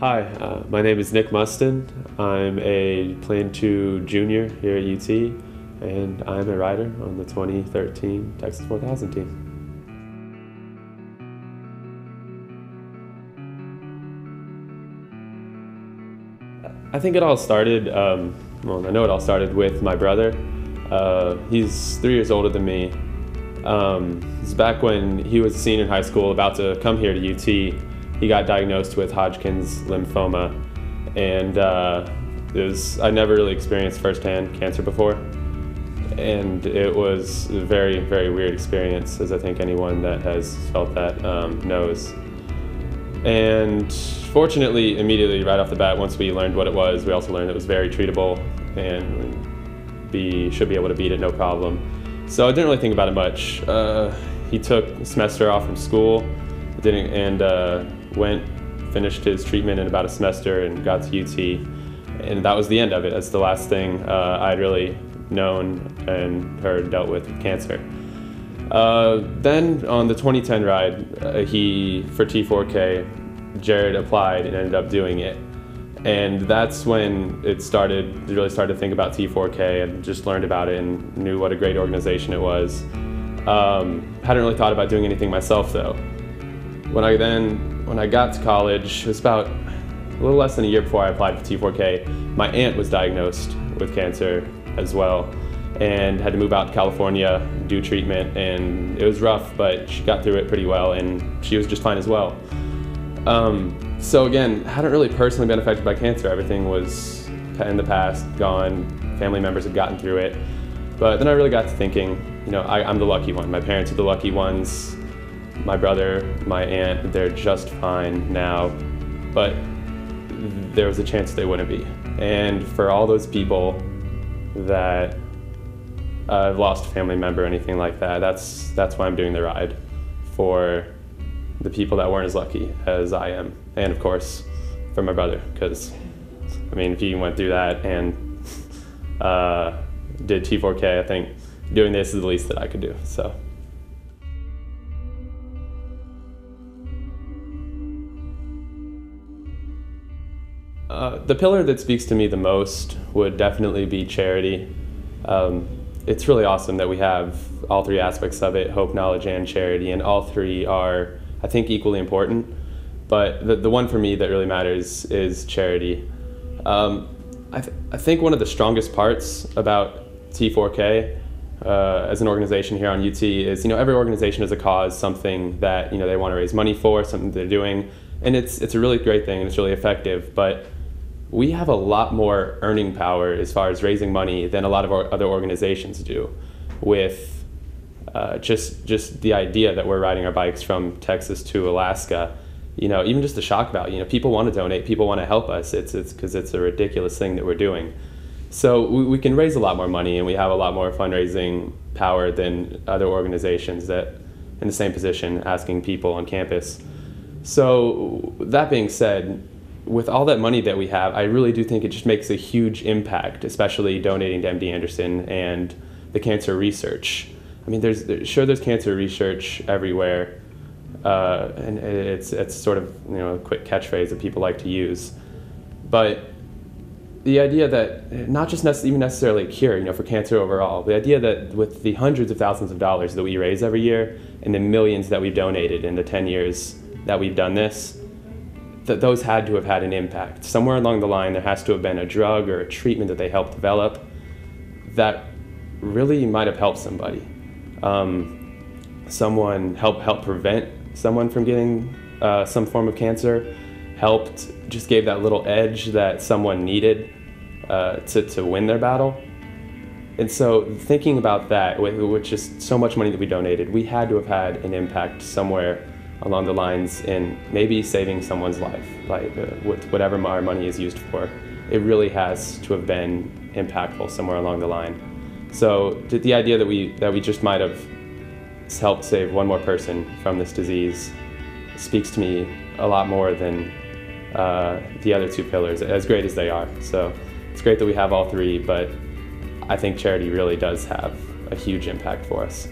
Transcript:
Hi, my name is Nick Muston. I'm a Plan 2 junior here at UT, and I'm a rider on the 2013 Texas 4000 team. I think it all started, well, I know it all started with my brother. He's 3 years older than me. It's back when he was a senior in high school, about to come here to UT. He got diagnosed with Hodgkin's lymphoma, and I never really experienced firsthand cancer before. And it was a very, very weird experience, as I think anyone that has felt that knows. And fortunately, immediately right off the bat, once we learned what it was, we also learned it was very treatable and we should be able to beat it no problem. So I didn't really think about it much. He took a semester off from school finished his treatment in about a semester and got to UT. And that was the end of it. That's the last thing I'd really known and heard dealt with cancer. Then on the 2010 ride, for T4K, Jared applied and ended up doing it. And that's when really started to think about T4K and just learned about it and knew what a great organization it was. Hadn't really thought about doing anything myself though. When I got to college, it was about a little less than a year before I applied for T4K, my aunt was diagnosed with cancer as well and had to move out to California, do treatment, and it was rough, but she got through it pretty well and she was just fine as well. So again, hadn't really personally been affected by cancer. Everything was in the past, gone, family members had gotten through it. But then I really got to thinking, I'm the lucky one. My parents are the lucky ones. My brother, my aunt, they're just fine now, but there was a chance they wouldn't be. And for all those people that have lost a family member or anything like that, that's why I'm doing the ride, for the people that weren't as lucky as I am. And of course, for my brother, because if he went through that and did T4K, I think doing this is the least that I could do, so. The pillar that speaks to me the most would definitely be charity. It's really awesome that we have all 3 aspects of it, hope, knowledge, and charity, and all 3 are, I think, equally important. But the one for me that really matters is charity. I think one of the strongest parts about T4K as an organization here on UT is, every organization has a cause, something that they want to raise money for, something they're doing, and it's a really great thing and it's really effective. But we have a lot more earning power as far as raising money than a lot of other organizations do, with just the idea that we're riding our bikes from Texas to Alaska. Even just the shock value. People want to donate, people want to help us. It's because it's a ridiculous thing that we're doing. So we can raise a lot more money and we have a lot more fundraising power than other organizations that in the same position asking people on campus. So that being said, with all that money that we have, I really do think it just makes a huge impact, especially donating to MD Anderson and the cancer research. There's cancer research everywhere, and it's sort of a quick catchphrase that people like to use. But the idea that not just even necessarily a cure, for cancer overall, the idea that with the hundreds of thousands of dollars that we raise every year and the millions that we've donated in the 10 years that we've done this, that those had to have had an impact. Somewhere along the line, there has to have been a drug or a treatment that they helped develop that really might have helped somebody. Someone helped prevent someone from getting some form of cancer, just gave that little edge that someone needed to win their battle. And so thinking about that, with just so much money that we donated, we had to have had an impact somewhere along the lines in maybe saving someone's life, with whatever our money is used for. It really has to have been impactful somewhere along the line. So the idea that we just might have helped save one more person from this disease speaks to me a lot more than the other 2 pillars, as great as they are. So it's great that we have all 3, but I think charity really does have a huge impact for us.